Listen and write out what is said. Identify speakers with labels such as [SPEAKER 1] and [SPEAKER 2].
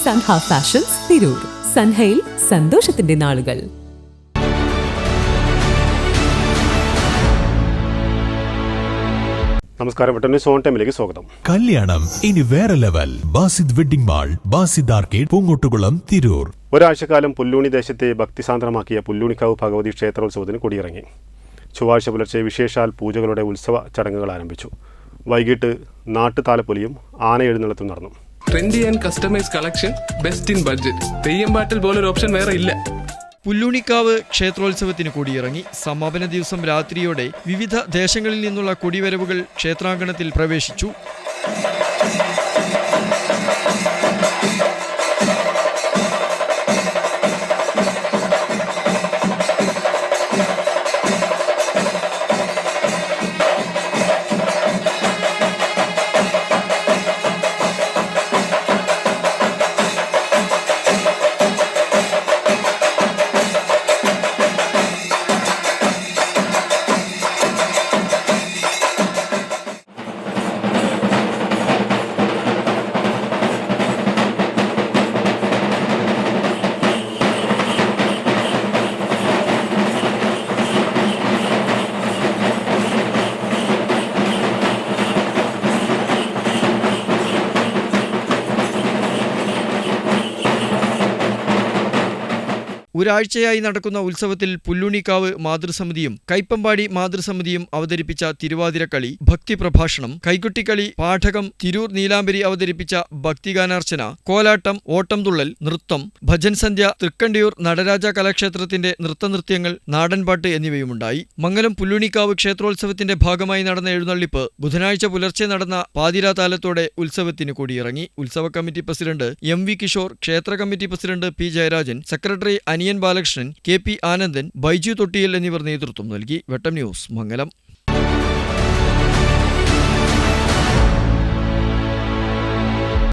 [SPEAKER 1] Sanha fashions Tirur. സൻഹയിൽ സന്തോഷത്തിന്റെ നാളുകൾ.
[SPEAKER 2] നമസ്കാരം. സോൺ ടൈമിലേക്ക് സ്വാഗതം.
[SPEAKER 3] കല്യാണം ഇനി വേറെ level. Basid wedding mall, Basid arcade, Poongottukulam, Tirur.
[SPEAKER 2] ഒരാഴ്ചക്കാലം പുല്ലൂണി ദേശത്തെ ഭക്തിസാന്ദ്രമാക്കിയ പുല്ലൂണിക്കാവ് ഭഗവതി ക്ഷേത്രോത്സവത്തിന് കൊടിയിറങ്ങി. ചൊവ്വാഴ്ച പുലർച്ചെ വിശേഷാൽ പൂജകളുടെ ഉത്സവ ചടങ്ങുകൾ ആരംഭിച്ചു. വൈകിട്ട് നാട്ടുതാലപ്പൊലിയും ആനയെഴുന്നള്ളത്തും നടന്നു.
[SPEAKER 4] Trendy and customise collection, best in budget. Theyyam പാട്ടിൽ പോലൊരു ഓപ്ഷൻ വേറെ ഇല്ല.
[SPEAKER 5] പുല്ലൂണിക്കാവ് ക്ഷേത്രോത്സവത്തിന് കൊടിയിറങ്ങി. സമാപന ദിവസം രാത്രിയോടെ വിവിധ ദേശങ്ങളിൽ നിന്നുള്ള കൊടിവരവുകൾ ക്ഷേത്രാങ്കണത്തിൽ പ്രവേശിച്ചു. ഒരാഴ്ചയായി നടക്കുന്ന ഉത്സവത്തിൽ പുല്ലൂണിക്കാവ് മാതൃസമിതിയും കൈപ്പമ്പാടി മാതൃസമിതിയും അവതരിപ്പിച്ച തിരുവാതിരക്കളി, ഭക്തിപ്രഭാഷണം, കൈകൊട്ടിക്കളി, പാഠകം, തിരൂർ നീലാംബരി അവതരിപ്പിച്ച ഭക്തിഗാനാർച്ചന, കോലാട്ടം, ഓട്ടംതുള്ളൽ, നൃത്തം, ഭജൻ സന്ധ്യ, തൃക്കണ്ടിയൂർ നടരാജ കലാക്ഷേത്രത്തിന്റെ നൃത്തനൃത്യങ്ങൾ, നാടൻപാട്ട് എന്നിവയുമുണ്ടായി. മംഗലം പുല്ലൂണിക്കാവ് ക്ഷേത്രോത്സവത്തിന്റെ ഭാഗമായി നടന്ന എഴുന്നള്ളിപ്പ് ബുധനാഴ്ച പുലർച്ചെ നടന്ന പാതിരാതാലത്തോടെ ഉത്സവത്തിന് കൊടിയിറങ്ങി. ഉത്സവ കമ്മിറ്റി പ്രസിഡന്റ് MV കിഷോർ, ക്ഷേത്ര committee president P Jayarajan, secretary അനിയൻ ബാലകൃഷ്ണൻ, KP ആനന്ദൻ, ബൈജു തൊട്ടിയൽ എന്നിവർ നേതൃത്വം നൽകി. വെട്ടം ന്യൂസ്, മംഗലം.